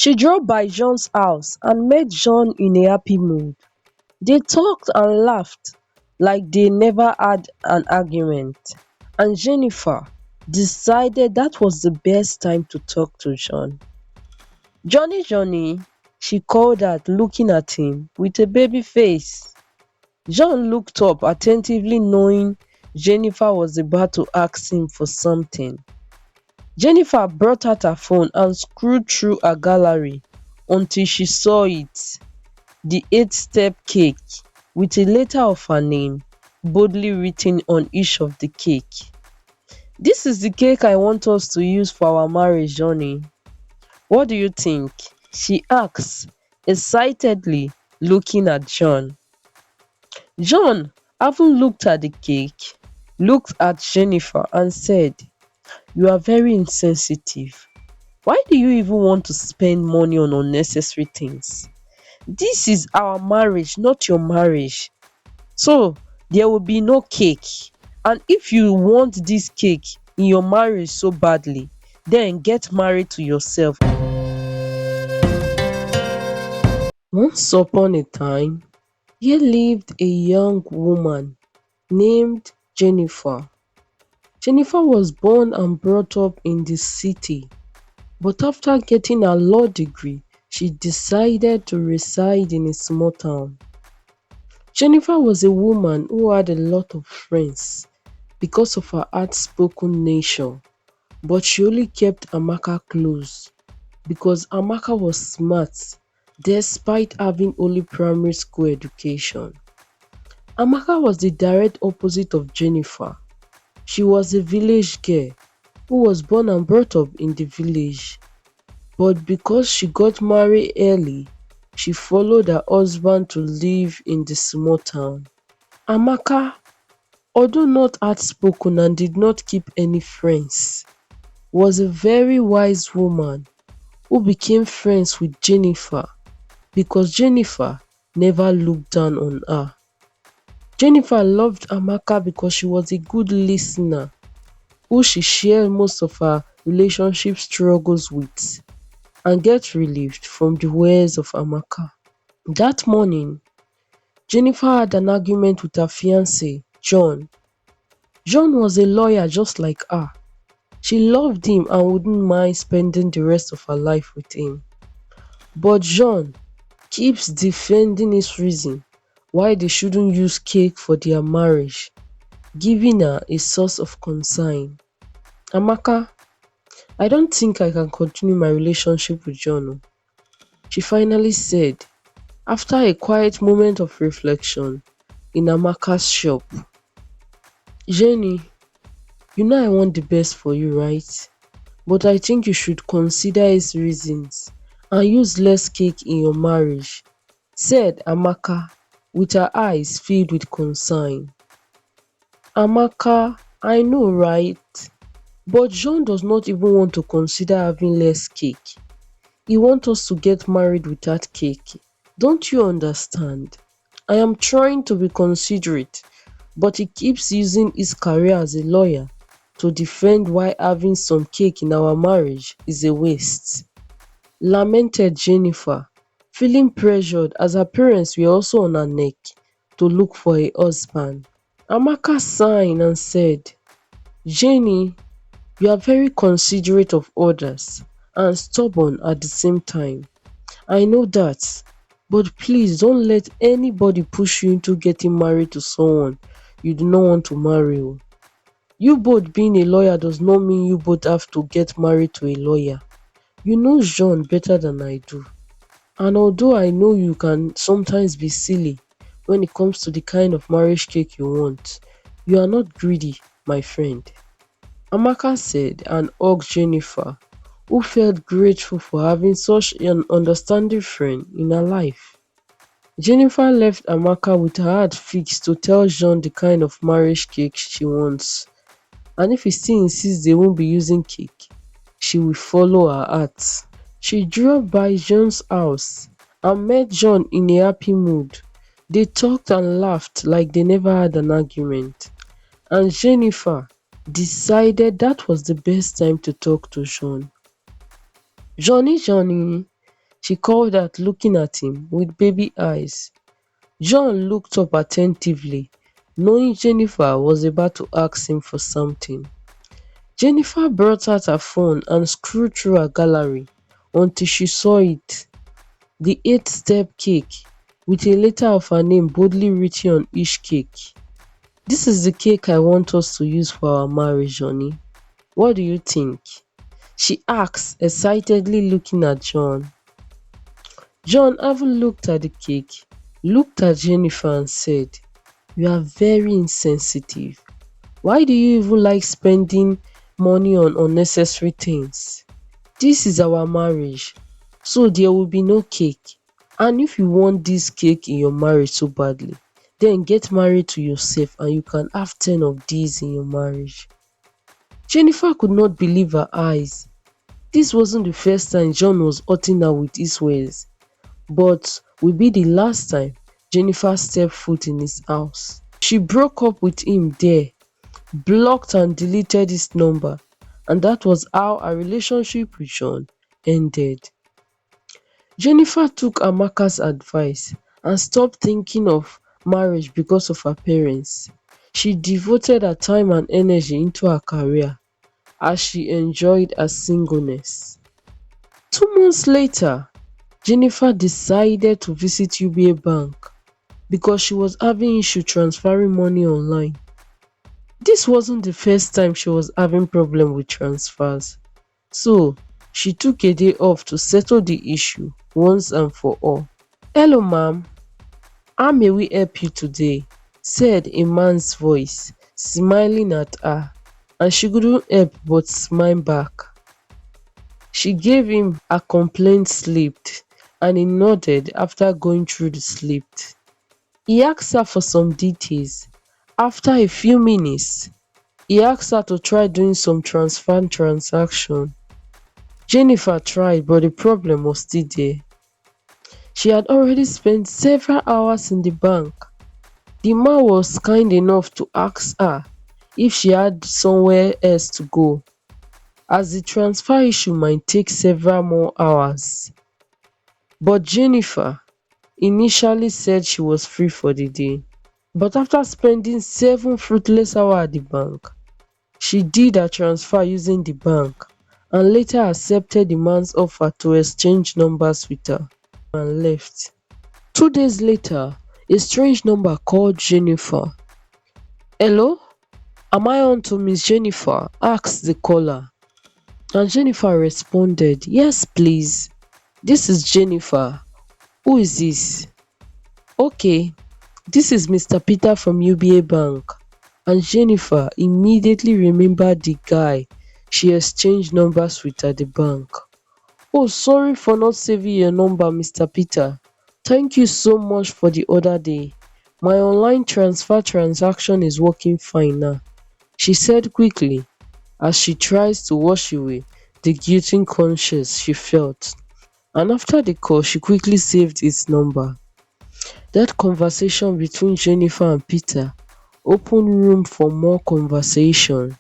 She drove by John's house and met John in a happy mood. They talked and laughed like they never had an argument, and Jennifer decided that was the best time to talk to John. "Johnny, Johnny," she called out, looking at him with a baby face. John looked up attentively, knowing Jennifer was about to ask him for something. Jennifer brought out her phone and scrolled through her gallery until she saw it, the eight-step cake with a letter of her name boldly written on each of the cake. "This is the cake I want us to use for our marriage, Johnny. What do you think?" she asked, excitedly looking at John. John, having looked at the cake, looked at Jennifer and said, "You are very insensitive. Why do you even want to spend money on unnecessary things? This is our marriage, not your marriage. So there will be no cake. And if you want this cake in your marriage so badly, then get married to yourself." Once upon a time, here lived a young woman named Jennifer. Jennifer was born and brought up in the city, but after getting her law degree, she decided to reside in a small town. Jennifer was a woman who had a lot of friends because of her outspoken nature, but she only kept Amaka close because Amaka was smart despite having only primary school education. Amaka was the direct opposite of Jennifer. She was a village girl who was born and brought up in the village, but because she got married early, she followed her husband to live in the small town. Amaka, although not outspoken and did not keep any friends, was a very wise woman who became friends with Jennifer because Jennifer never looked down on her. Jennifer loved Amaka because she was a good listener who she shared most of her relationship struggles with and get relieved from the words of Amaka. That morning, Jennifer had an argument with her fiancé, John. John was a lawyer just like her. She loved him and wouldn't mind spending the rest of her life with him. But John keeps defending his reason why they shouldn't use cake for their marriage, giving her a source of concern. "Amaka, I don't think I can continue my relationship with John," she finally said after a quiet moment of reflection in Amaka's shop. "Jenny, you know I want the best for you, right? But I think you should consider his reasons and use less cake in your marriage," said Amaka with her eyes filled with concern. "Amaka, I know, right? But John does not even want to consider having less cake. He wants us to get married without cake. Don't you understand? I am trying to be considerate, but he keeps using his career as a lawyer to defend why having some cake in our marriage is a waste," lamented Jennifer, feeling pressured as her parents were also on her neck to look for a husband. Amaka sighed and said, "Jenny, you are very considerate of others and stubborn at the same time. I know that, but please don't let anybody push you into getting married to someone you do not want to marry. Oh. You both being a lawyer does not mean you both have to get married to a lawyer. You know John better than I do. And although I know you can sometimes be silly when it comes to the kind of marriage cake you want, you are not greedy, my friend," Amaka said and hugged Jennifer, who felt grateful for having such an understanding friend in her life. Jennifer left Amaka with her heart fixed to tell John the kind of marriage cake she wants, and if he still insists they won't be using cake, she will follow her heart. She drove by John's house and met John in a happy mood. They talked and laughed like they never had an argument, and Jennifer decided that was the best time to talk to John. "Johnny, Johnny," she called out, looking at him with baby eyes. John looked up attentively, knowing Jennifer was about to ask him for something. Jennifer brought out her phone and scrolled through her gallery until she saw it, the 8-step cake, with a letter of her name boldly written on each cake. "This is the cake I want us to use for our marriage, honey. What do you think?" she asked, excitedly looking at John. John, having looked at the cake, looked at Jennifer and said, "You are very insensitive. Why do you even like spending money on unnecessary things? This is our marriage, so there will be no cake. And if you want this cake in your marriage so badly, then get married to yourself and you can have 10 of these in your marriage." Jennifer could not believe her eyes. This wasn't the first time John was hurting her with his words, but would be the last time Jennifer stepped foot in his house. She broke up with him there, blocked and deleted his number, and that was how her relationship with John ended. Jennifer took Amaka's advice and stopped thinking of marriage because of her parents. She devoted her time and energy into her career as she enjoyed her singleness. 2 months later, Jennifer decided to visit UBA Bank because she was having issue transferring money online. This wasn't the first time she was having problem with transfers, so she took a day off to settle the issue once and for all. "Hello ma'am, how may we help you today?" said a man's voice, smiling at her, and she couldn't help but smile back. She gave him a complaint slip and he nodded after going through the slip. He asked her for some details. After a few minutes, he asked her to try doing some transfer transaction. Jennifer tried, but the problem was still there. She had already spent several hours in the bank. The man was kind enough to ask her if she had somewhere else to go, as the transfer issue might take several more hours. But Jennifer initially said she was free for the day. But after spending 7 fruitless hours at the bank, she did her transfer using the bank and later accepted the man's offer to exchange numbers with her and left. 2 days later, a strange number called Jennifer. "Hello, am I on to Miss Jennifer?" asked the caller, and Jennifer responded, "Yes please, this is Jennifer. Who is this?" "Okay, this is Mr. Peter from UBA Bank." And Jennifer immediately remembered the guy she exchanged numbers with at the bank. "Oh, sorry for not saving your number, Mr. Peter. Thank you so much for the other day. My online transfer transaction is working fine now," she said quickly as she tries to wash away the guilty conscience she felt. And after the call, she quickly saved his number. That conversation between Jennifer and Peter opened room for more conversation.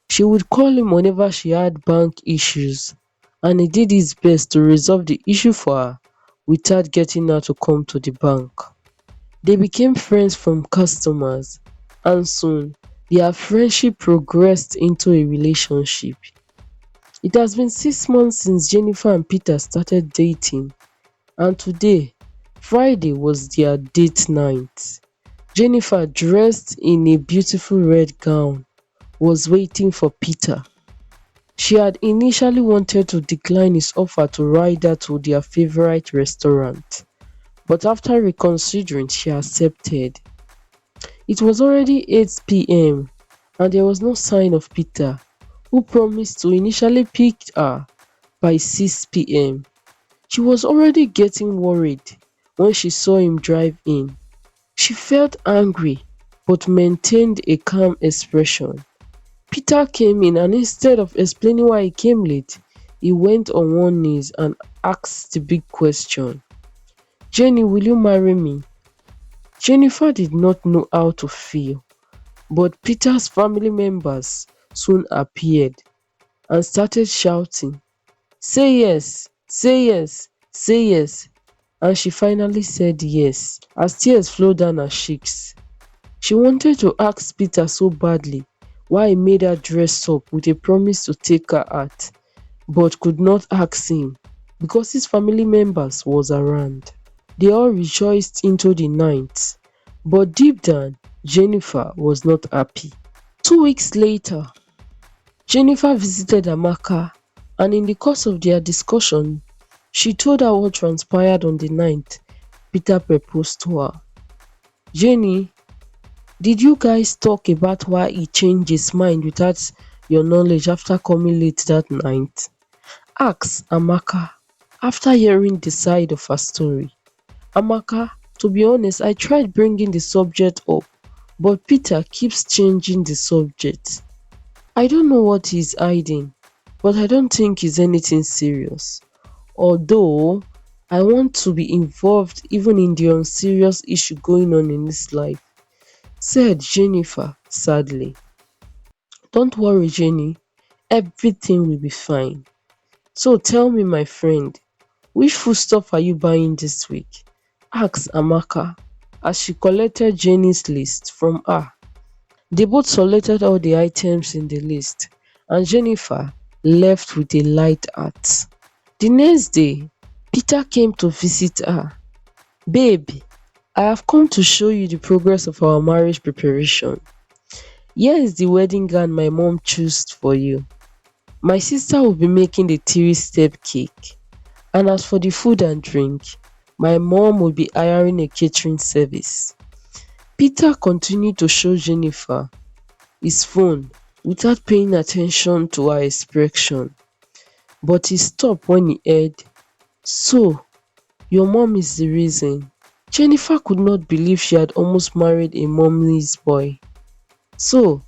She would call him whenever she had bank issues, and he did his best to resolve the issue for her without getting her to come to the bank. They became friends from customers, and soon their friendship progressed into a relationship. It has been 6 months since Jennifer and Peter started dating, and today, Friday, was their date night. Jennifer, dressed in a beautiful red gown, was waiting for Peter. She had initially wanted to decline his offer to ride her to their favorite restaurant, but after reconsidering, she accepted. It was already 8 p.m. and there was no sign of Peter, who promised to initially pick her by 6 p.m. She was already getting worried when she saw him drive in. She felt angry but maintained a calm expression. Peter came in and instead of explaining why he came late, he went on one knee and asked the big question, "Jenny, will you marry me?" Jennifer did not know how to feel, but Peter's family members soon appeared and started shouting, "Say yes, say yes, Say yes. And she finally said yes as tears flowed down her cheeks. She wanted to ask Peter so badly why he made her dress up with a promise to take her out, but could not ask him because his family members was around. They all rejoiced into the night, but deep down, Jennifer was not happy. 2 weeks later, Jennifer visited Amaka, and in the course of their discussion, she told her what transpired on the night Peter proposed to her. Jenny, did you guys talk about why he changed his mind without your knowledge after coming late that night? Asked Amaka after hearing the side of her story. Amaka, to be honest, I tried bringing the subject up, but Peter keeps changing the subject. I don't know what he's hiding, but I don't think it's anything serious. Although I want to be involved even in the unserious issue going on in his life, said Jennifer sadly. Don't worry, Jenny, everything will be fine. So tell me, my friend, which foodstuff are you buying this week? Asked Amaka as she collected Jenny's list from her. They both selected all the items in the list, and Jennifer left with a light heart. The next day, Peter came to visit her. Babe, I have come to show you the progress of our marriage preparation. Here is the wedding gown my mom chose for you. My sister will be making the three-step cake, and as for the food and drink, my mom will be hiring a catering service. Peter continued to show Jennifer his phone without paying attention to her expression, but he stopped when he heard, "So, your mom is the reason." Jennifer could not believe she had almost married a mommy's boy. "So,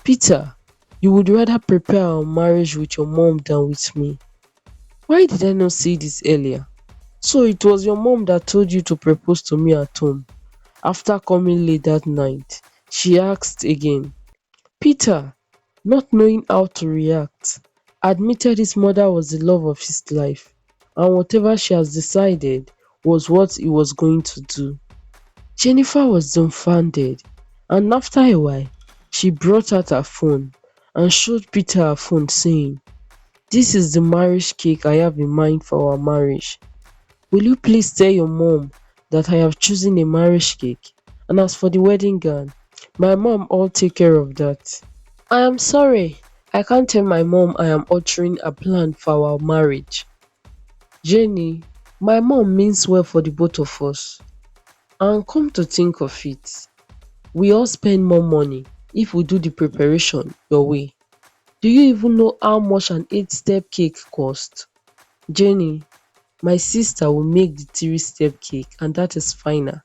Peter, you would rather prepare our marriage with your mom than with me. Why did I not see this earlier? So it was your mom that told you to propose to me at home after coming late that night?" she asked again. Peter, not knowing how to react, admitted his mother was the love of his life, and whatever she has decided was what he was going to do. Jennifer was dumbfounded, and after a while, she brought out her phone and showed Peter her phone, saying, "This is the marriage cake I have in mind for our marriage. Will you please tell your mom that I have chosen a marriage cake, and as for the wedding gown, my mom will take care of that." "I am sorry, I can't tell my mom I am altering a plan for our marriage. Jenny, my mom means well for the both of us, and come to think of it, we all spend more money if we do the preparation your way. Do you even know how much an 8-step cake costs? Jenny, my sister will make the 3-step cake and that is final.